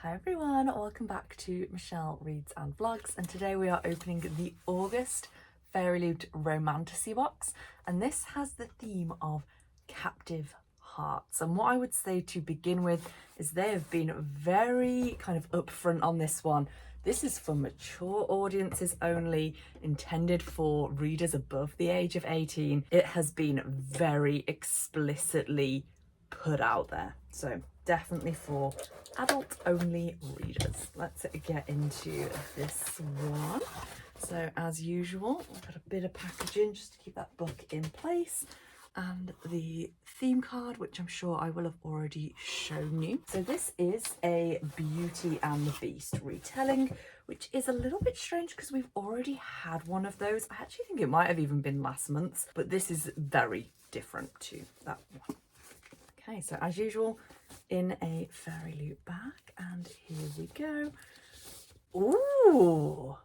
Hi everyone, welcome back to Michelle Reads and Vlogs, and today we are opening the August Fairyloot Romantasy box, and this has the theme of captive hearts. And what I would say to begin with is they have been very kind of upfront on this one. This is for mature audiences only, intended for readers above the age of 18. It has been very explicitly put out there, so definitely for adult only readers. Let's get into this one. So as usual, I've got a bit of packaging just to keep that book in place, and the theme card, which I'm sure I will have already shown you. So this is a Beauty and the Beast retelling, which is a little bit strange because we've already had one of those. I actually think it might have even been last month's, but this is very different to that one. Okay, so as usual, in a Fairyloot bag, and here we go. Ooh!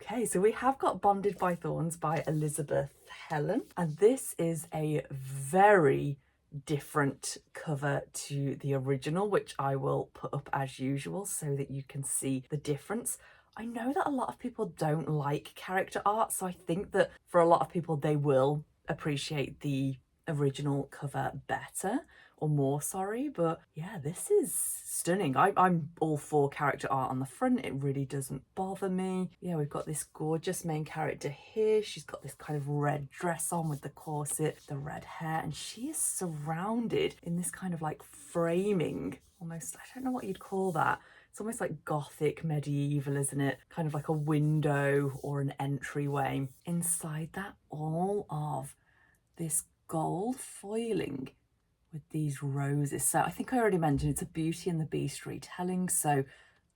Okay, so we have got Bonded by Thorns by Elizabeth Helen, and this is a very different cover to the original, which I will put up as usual so that you can see the difference. I know that a lot of people don't like character art, so I think that for a lot of people they will appreciate the original cover better, or more, sorry, but yeah, this is stunning. I'm all for character art on the front. It really doesn't bother me. Yeah, we've got this gorgeous main character here. She's got this kind of red dress on with the corset, the red hair, and she is surrounded in this kind of like framing, almost, I don't know what you'd call that. It's almost like gothic medieval, isn't it? Kind of like a window or an entryway. Inside that, all of this gold foiling with these roses. So I think I already mentioned it's a Beauty and the Beast retelling, so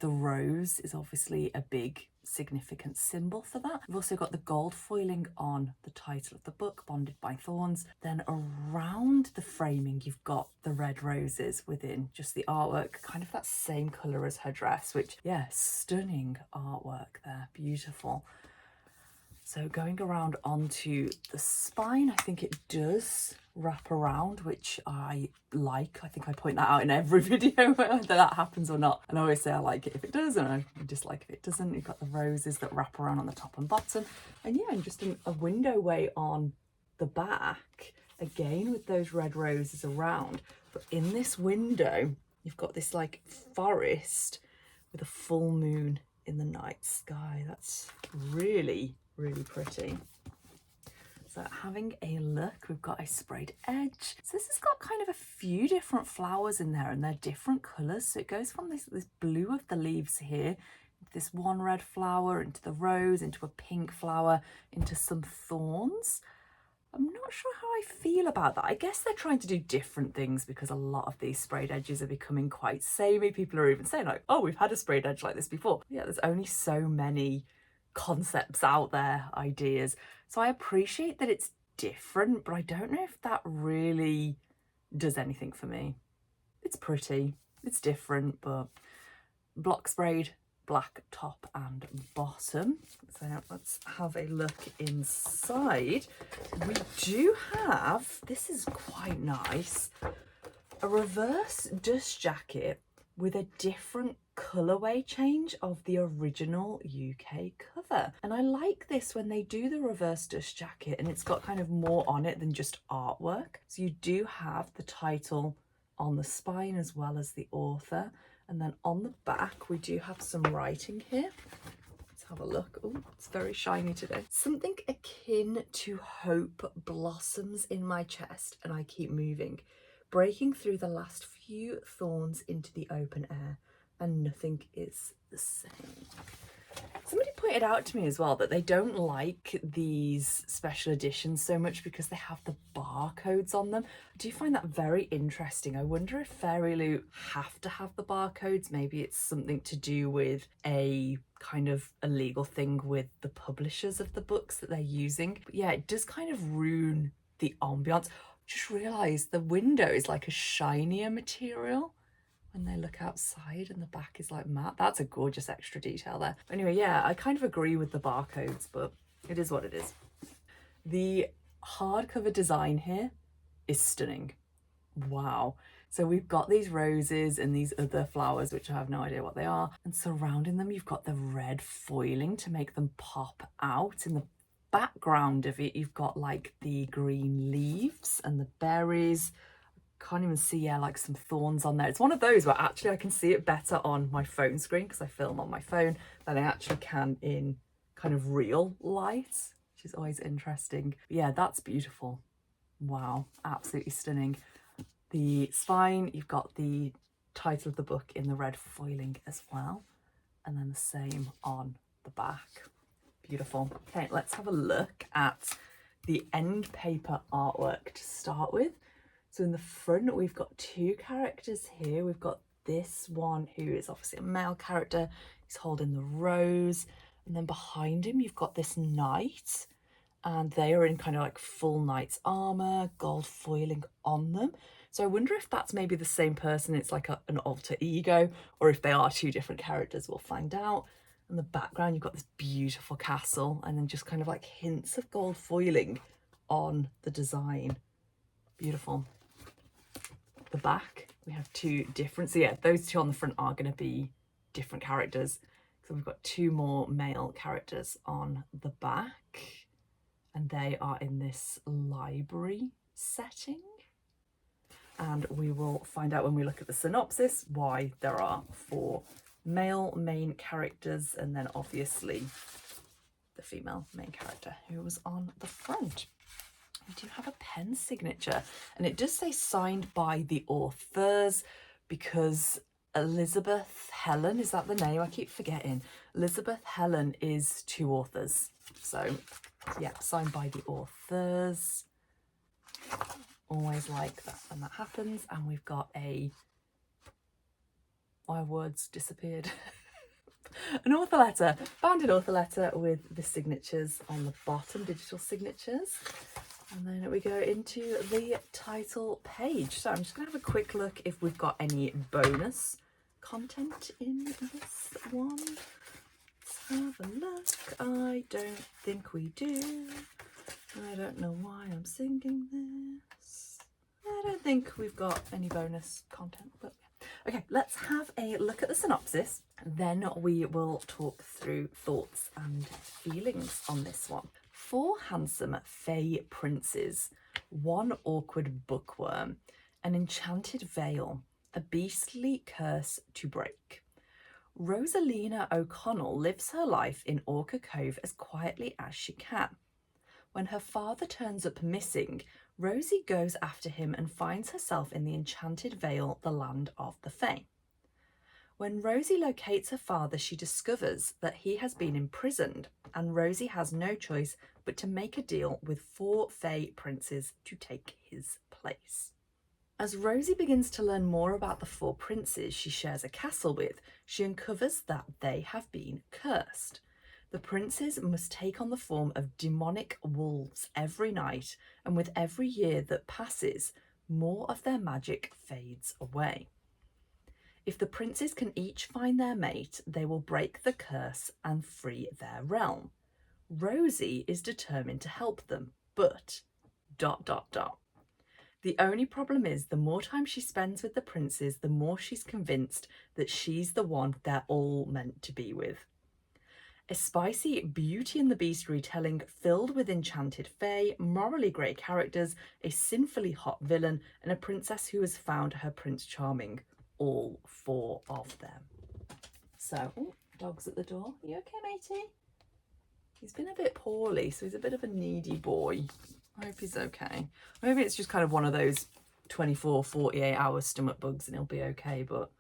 the rose is obviously a big significant symbol for that. We've also got the gold foiling on the title of the book, Bonded by Thorns. Then around the framing you've got the red roses within just the artwork, kind of that same colour as her dress, which, yeah, stunning artwork there, beautiful. So going around onto the spine, I think it does wrap around, which I like. I think I point that out in every video, whether that happens or not. And I always say I like it if it does, and I dislike if it doesn't. You've got the roses that wrap around on the top and bottom. And yeah, and just a window way on the back, again with those red roses around. But in this window, you've got this like forest with a full moon in the night sky. That's really pretty. So having a look, we've got a sprayed edge. So this has got kind of a few different flowers in there, and they're different colours. So it goes from this blue of the leaves here, this one red flower, into the rose, into a pink flower, into some thorns. I'm not sure how I feel about that. I guess they're trying to do different things because a lot of these sprayed edges are becoming quite samey. People are even saying like, oh, we've had a sprayed edge like this before. Yeah, there's only so many concepts out there, ideas. So I appreciate that it's different, but I don't know if that really does anything for me. It's pretty, it's different, but block sprayed, black top and bottom. So let's have a look inside. We do have, this is quite nice, a reverse dust jacket with a different colourway change of the original UK cover. And I like this when they do the reverse dust jacket and it's got kind of more on it than just artwork. So you do have the title on the spine as well as the author. And then on the back, we do have some writing here. Let's have a look. Oh, it's very shiny today. Something akin to hope blossoms in my chest and I keep moving, breaking through the last few thorns into the open air, and nothing is the same. Somebody pointed out to me as well that they don't like these special editions so much because they have the barcodes on them. I do find that very interesting. I wonder if Fairyloot have to have the barcodes. Maybe it's something to do with a kind of a legal thing with the publishers of the books that they're using. But yeah, it does kind of ruin the ambiance. Just realised the window is like a shinier material when they look outside and the back is like matte. That's a gorgeous extra detail there. Anyway, yeah, I kind of agree with the barcodes, but it is what it is. The hardcover design here is stunning. Wow. So we've got these roses and these other flowers, which I have no idea what they are. And surrounding them, you've got the red foiling to make them pop out. In the background of it, you've got like the green leaves and the berries. Can't even see, yeah, like some thorns on there. It's one of those where actually I can see it better on my phone screen because I film on my phone than I actually can in kind of real light, which is always interesting. But yeah, that's beautiful. Wow, absolutely stunning. The spine, you've got the title of the book in the red foiling as well, and then the same on the back. Beautiful. Okay, let's have a look at the end paper artwork to start with. So in the front, we've got two characters here. We've got this one who is obviously a male character. He's holding the rose. And then behind him, you've got this knight. And they are in kind of like full knight's armour, gold foiling on them. So I wonder if that's maybe the same person. It's like an alter ego, or if they are two different characters, we'll find out. In the background, you've got this beautiful castle and then just kind of like hints of gold foiling on the design. Beautiful. The back, we have two different, so yeah, those two on the front are going to be different characters. So we've got two more male characters on the back, and they are in this library setting. And we will find out when we look at the synopsis why there are 4 male main characters and then obviously the female main character who was on the front. We do have a pen signature, and it does say signed by the authors because Elizabeth Helen, is that the name? I keep forgetting. Elizabeth Helen is 2 authors. So yeah, signed by the authors. Always like that when that happens. And we've got my words disappeared. An author letter, bounded author letter with the signatures on the bottom, digital signatures. And then we go into the title page. So I'm just going to have a quick look if we've got any bonus content in this one. Let's have a look. I don't think we do. I don't know why I'm singing this. I don't think we've got any bonus content, but okay, let's have a look at the synopsis. Then we will talk through thoughts and feelings on this one. 4 handsome fey princes, 1 awkward bookworm, an enchanted veil, a beastly curse to break. Rosalina O'Connell lives her life in Orca Cove as quietly as she can. When her father turns up missing, Rosie goes after him and finds herself in the enchanted vale, the land of the Fae. When Rosie locates her father, she discovers that he has been imprisoned, and Rosie has no choice but to make a deal with 4 Fae princes to take his place. As Rosie begins to learn more about the 4 princes she shares a castle with, she uncovers that they have been cursed. The princes must take on the form of demonic wolves every night, and with every year that passes, more of their magic fades away. If the princes can each find their mate, they will break the curse and free their realm. Rosie is determined to help them, but ... The only problem is the more time she spends with the princes, the more she's convinced that she's the one they're all meant to be with. A spicy Beauty and the Beast retelling filled with enchanted fae, morally grey characters, a sinfully hot villain, and a princess who has found her Prince Charming. All 4 of them. So, oh, dog's at the door. Are you okay, matey? He's been a bit poorly, so he's a bit of a needy boy. I hope he's okay. Maybe it's just kind of one of those 24, 48 hour stomach bugs and he'll be okay, but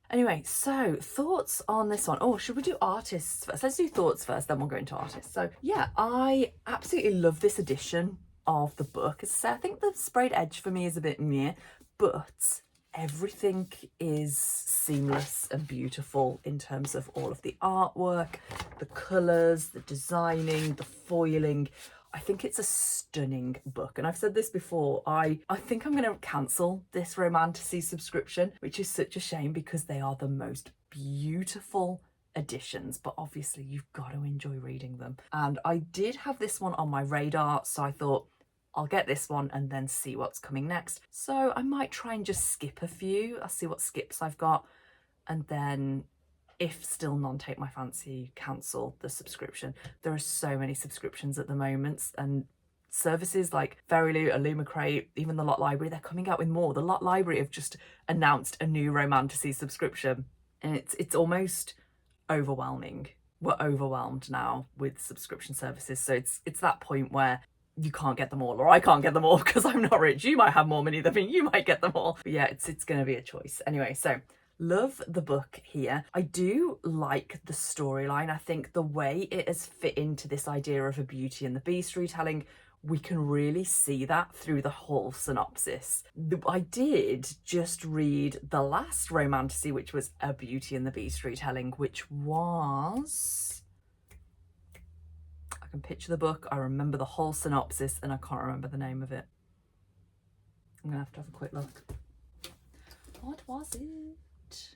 anyway, so thoughts on this one. Oh, should we do artists first? Let's do thoughts first, then we'll go into artists. So yeah, I absolutely love this edition of the book. As I say, I think the sprayed edge for me is a bit meh, but everything is seamless and beautiful in terms of all of the artwork, the colours, the designing, the foiling. I think it's a stunning book. And I've said this before, I think I'm going to cancel this Romantasy subscription, which is such a shame because they are the most beautiful editions, but obviously you've got to enjoy reading them. And I did have this one on my radar, so I thought I'll get this one and then see what's coming next. So I might try and just skip a few. I'll see what skips I've got, and then if still none take my fancy, cancel the subscription. There are so many subscriptions at the moment, and services like Fairyloot, Illumicrate, even the Lot Library, they're coming out with more. The Lot Library have just announced a new Romantasy subscription, and it's almost overwhelming. We're overwhelmed now with subscription services, so it's that point where you can't get them all, or I can't get them all because I'm not rich. You might have more money than me, you might get them all. But yeah, it's going to be a choice. Anyway, so love the book here. I do like the storyline. I think the way it has fit into this idea of a Beauty and the Beast retelling, we can really see that through the whole synopsis. I did just read the last Romantasy, which was a Beauty and the Beast retelling, which was... I can picture the book, I remember the whole synopsis, and I can't remember the name of it. I'm gonna have to have a quick look. What was it?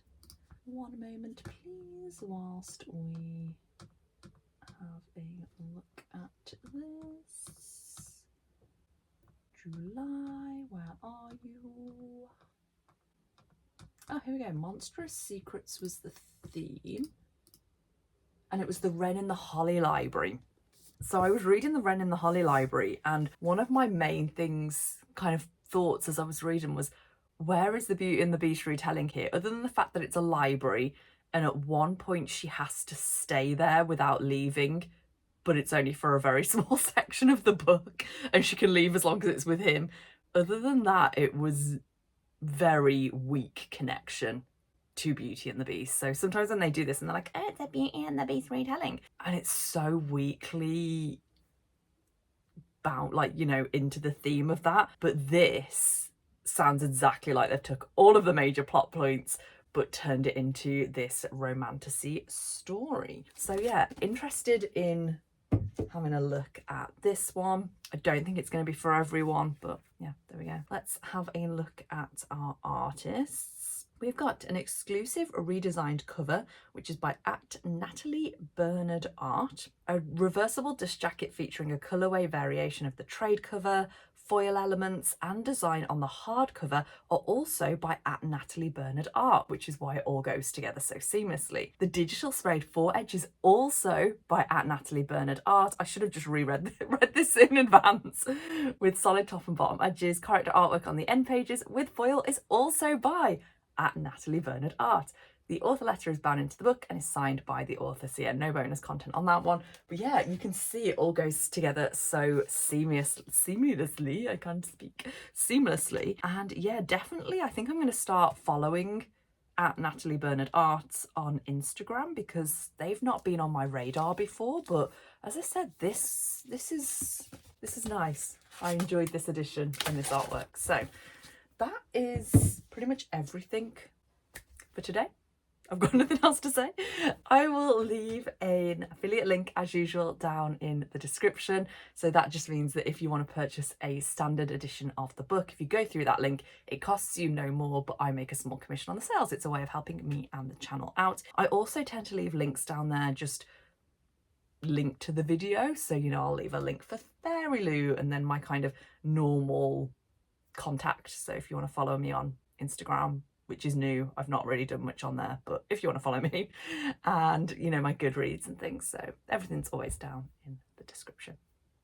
One moment, please, whilst we have a look at this. July, where are you? Oh, here we go. Monstrous Secrets was the theme. And it was the Wren in the Holly Library. So I was reading the Wren in the Holly Library, and one of my main things, kind of thoughts as I was reading, was where is the Beauty and the Beast retelling here? Other than the fact that it's a library, and at one point she has to stay there without leaving, but it's only for a very small section of the book, and she can leave as long as it's with him. Other than that, it was very weak connection to Beauty and the Beast. So sometimes when they do this and they're like, oh, it's a Beauty and the Beast retelling, and it's so weakly bound, like, you know, into the theme of that. But this sounds exactly like they've took all of the major plot points but turned it into this Romantasy story. So yeah, interested in having a look at this one. I don't think it's going to be for everyone, but yeah, there we go. Let's have a look at our artists. We've got an exclusive redesigned cover, which is by Natalie Bernard Art. A reversible dust jacket featuring a colourway variation of the trade cover, foil elements and design on the hardcover are also by Natalie Bernard Art, which is why it all goes together so seamlessly. The digital sprayed foredge is also by Natalie Bernard Art. I should have just read this in advance. With solid top and bottom edges, character artwork on the end pages with foil is also by Natalie Bernard Art. The author letter is bound into the book and is signed by the author, so yeah, no bonus content on that one. But yeah, you can see it all goes together so seamlessly, I can't speak, seamlessly. And yeah, definitely, I think I'm going to start following Natalie Bernard Art on Instagram, because they've not been on my radar before. But as I said, this is nice. I enjoyed this edition and this artwork. So that is pretty much everything for today. I've got nothing else to say. I will leave an affiliate link as usual down in the description. So that just means that if you want to purchase a standard edition of the book, if you go through that link, it costs you no more, but I make a small commission on the sales. It's a way of helping me and the channel out. I also tend to leave links down there, just linked to the video. So, you know, I'll leave a link for Fairyloot and then my kind of normal contact. So if you want to follow me on Instagram, which is new, I've not really done much on there, but if you want to follow me, and you know, my Goodreads and things, so everything's always down in the description.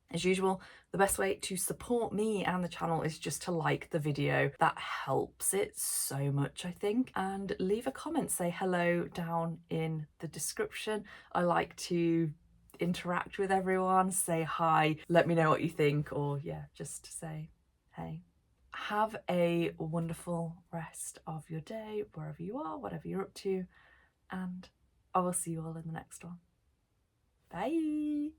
As usual, the best way to support me and the channel is just to like the video. That helps it so much, I think, and leave a comment, say hello down in the description. I like to interact with everyone, say hi, let me know what you think, or yeah, just say hey. Have a wonderful rest of your day, wherever you are, whatever you're up to, and I will see you all in the next one. Bye!